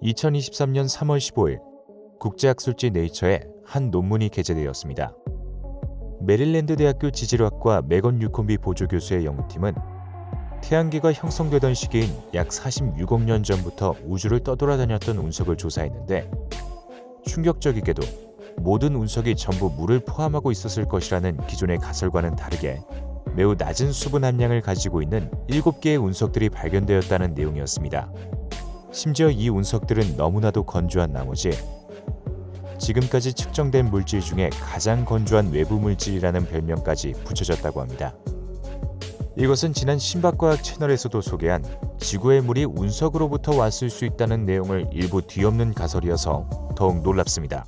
2023년 3월 15일 국제학술지 네이처에 한 논문이 게재되었습니다. 메릴랜드 대학교 지질학과 메건 유콤비 보조교수의 연구팀은 태양계가 형성되던 시기인 약 46억 년 전부터 우주를 떠돌아다녔던 운석을 조사했는데, 충격적이게도 모든 운석이 전부 물을 포함하고 있었을 것이라는 기존의 가설과는 다르게 매우 낮은 수분 함량을 가지고 있는 7개의 운석들이 발견되었다는 내용이었습니다. 심지어 이 운석들은 너무나도 건조한 나머지 지금까지 측정된 물질 중에 가장 건조한 외부 물질이라는 별명까지 붙여졌다고 합니다. 이것은 지난 신박과학 채널에서도 소개한 지구의 물이 운석으로부터 왔을 수 있다는 내용을 일부 뒤엎는 가설이어서 더욱 놀랍습니다.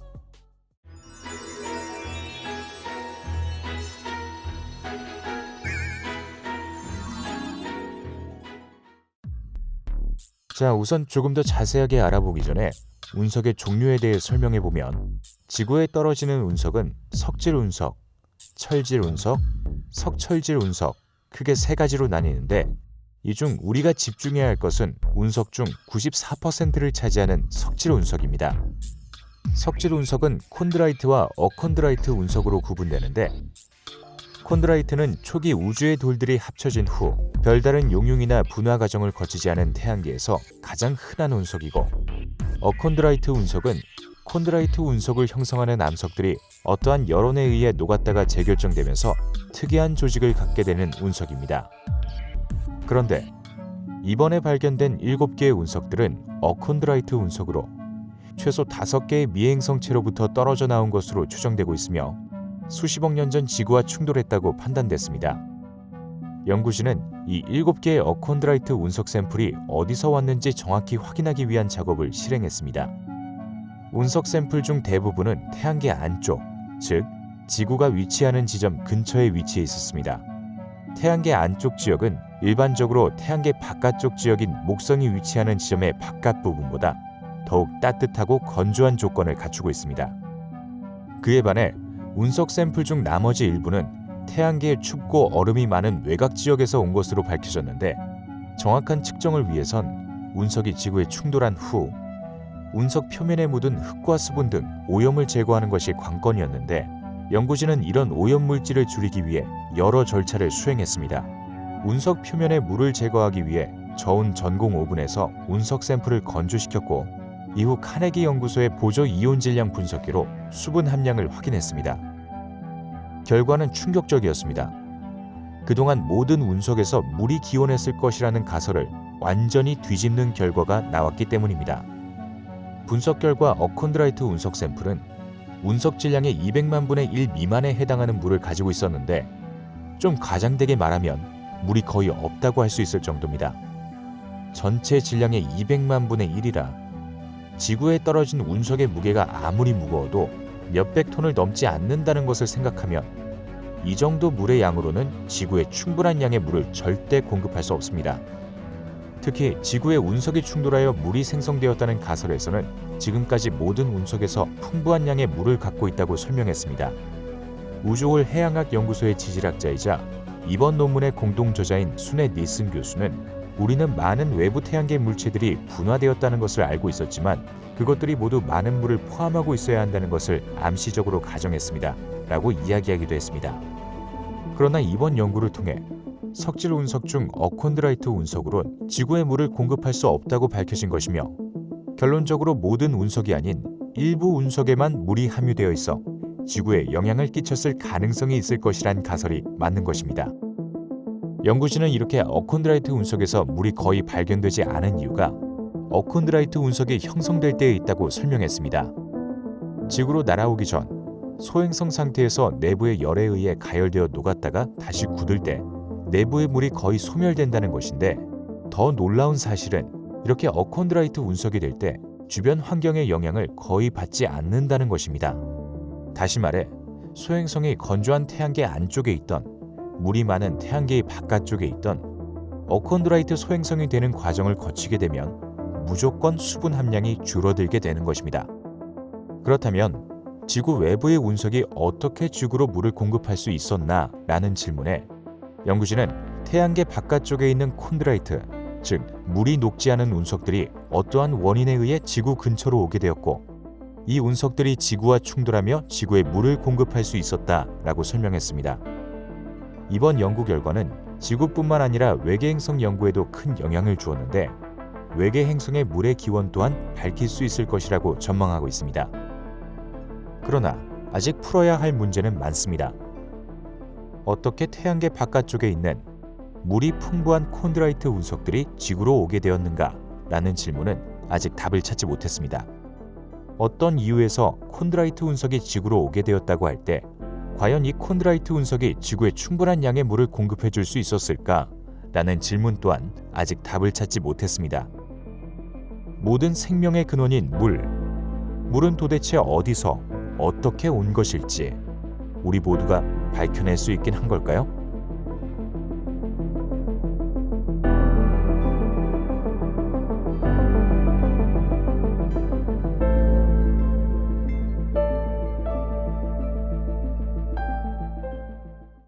자, 우선 조금 더 자세하게 알아보기 전에 운석의 종류에 대해 설명해보면, 지구에 떨어지는 운석은 석질 운석, 철질 운석, 석철질 운석, 크게 세 가지로 나뉘는데, 이 중 우리가 집중해야 할 것은 운석 중 94%를 차지하는 석질 운석입니다. 석질 운석은 콘드라이트와 어콘드라이트 운석으로 구분되는데, 콘드라이트는 초기 우주의 돌들이 합쳐진 후 별다른 용융이나 분화 과정을 거치지 않은 태양계에서 가장 흔한 운석이고, 어콘드라이트 운석은 콘드라이트 운석을 형성하는 암석들이 어떠한 여론에 의해 녹았다가 재결정되면서 특이한 조직을 갖게 되는 운석입니다. 그런데 이번에 발견된 7개의 운석들은 어콘드라이트 운석으로 최소 5개의 미행성체로부터 떨어져 나온 것으로 추정되고 있으며, 수십억 년 전 지구와 충돌했다고 판단됐습니다. 연구진은 이 7개의 어콘드라이트 운석 샘플이 어디서 왔는지 정확히 확인하기 위한 작업을 실행했습니다. 운석 샘플 중 대부분은 태양계 안쪽, 즉 지구가 위치하는 지점 근처에 위치해 있었습니다. 태양계 안쪽 지역은 일반적으로 태양계 바깥쪽 지역인 목성이 위치하는 지점의 바깥 부분보다 더욱 따뜻하고 건조한 조건을 갖추고 있습니다. 그에 반해 운석 샘플 중 나머지 일부는 태양계의 춥고 얼음이 많은 외곽 지역에서 온 것으로 밝혀졌는데, 정확한 측정을 위해선 운석이 지구에 충돌한 후 운석 표면에 묻은 흙과 수분 등 오염을 제거하는 것이 관건이었는데, 연구진은 이런 오염 물질을 줄이기 위해 여러 절차를 수행했습니다. 운석 표면의 물을 제거하기 위해 저온 전공 오븐에서 운석 샘플을 건조시켰고, 이후 카네기 연구소의 보조 이온 질량 분석기로 수분 함량을 확인했습니다. 결과는 충격적이었습니다. 그동안 모든 운석에서 물이 기원했을 것이라는 가설을 완전히 뒤집는 결과가 나왔기 때문입니다. 분석 결과 어콘드라이트 운석 샘플은 운석 질량의 200만 분의 1 미만에 해당하는 물을 가지고 있었는데, 좀 과장되게 말하면 물이 거의 없다고 할 수 있을 정도입니다. 전체 질량의 200만 분의 1이라 지구에 떨어진 운석의 무게가 아무리 무거워도 몇백 톤을 넘지 않는다는 것을 생각하면 이 정도 물의 양으로는 지구에 충분한 양의 물을 절대 공급할 수 없습니다. 특히 지구에 운석이 충돌하여 물이 생성되었다는 가설에서는 지금까지 모든 운석에서 풍부한 양의 물을 갖고 있다고 설명했습니다. 우주홀 해양학 연구소의 지질학자이자 이번 논문의 공동 저자인 순의 닐슨 교수는, 우리는 많은 외부 태양계 물체들이 분화되었다는 것을 알고 있었지만 그것들이 모두 많은 물을 포함하고 있어야 한다는 것을 암시적으로 가정했습니다. 라고 이야기하기도 했습니다. 그러나 이번 연구를 통해 석질 운석 중 어콘드라이트 운석으론 지구에 물을 공급할 수 없다고 밝혀진 것이며, 결론적으로 모든 운석이 아닌 일부 운석에만 물이 함유되어 있어 지구에 영향을 끼쳤을 가능성이 있을 것이란 가설이 맞는 것입니다. 연구진은 이렇게 어콘드라이트 운석에서 물이 거의 발견되지 않은 이유가 어콘드라이트 운석이 형성될 때에 있다고 설명했습니다. 지구로 날아오기 전 소행성 상태에서 내부의 열에 의해 가열되어 녹았다가 다시 굳을 때 내부의 물이 거의 소멸된다는 것인데, 더 놀라운 사실은 이렇게 어콘드라이트 운석이 될 때 주변 환경의 영향을 거의 받지 않는다는 것입니다. 다시 말해 소행성이 건조한 태양계 안쪽에 있던 물이 많은 태양계의 바깥쪽에 있던 어콘드라이트 소행성이 되는 과정을 거치게 되면 무조건 수분 함량이 줄어들게 되는 것입니다. 그렇다면 지구 외부의 운석이 어떻게 지구로 물을 공급할 수 있었나? 라는 질문에 연구진은 태양계 바깥쪽에 있는 콘드라이트, 즉 물이 녹지 않은 운석들이 어떠한 원인에 의해 지구 근처로 오게 되었고 이 운석들이 지구와 충돌하며 지구에 물을 공급할 수 있었다라고 설명했습니다. 이번 연구 결과는 지구뿐만 아니라 외계 행성 연구에도 큰 영향을 주었는데 외계 행성의 물의 기원 또한 밝힐 수 있을 것이라고 전망하고 있습니다. 그러나 아직 풀어야 할 문제는 많습니다. 어떻게 태양계 바깥쪽에 있는 물이 풍부한 콘드라이트 운석들이 지구로 오게 되었는가? 라는 질문은 아직 답을 찾지 못했습니다. 어떤 이유에서 콘드라이트 운석이 지구로 오게 되었다고 할 때 과연 이 콘드라이트 운석이 지구에 충분한 양의 물을 공급해 줄 수 있었을까? 라는 질문 또한 아직 답을 찾지 못했습니다. 모든 생명의 근원인 물. 물은 도대체 어디서 어떻게 온 것일지 우리 모두가 밝혀낼 수 있긴 한 걸까요?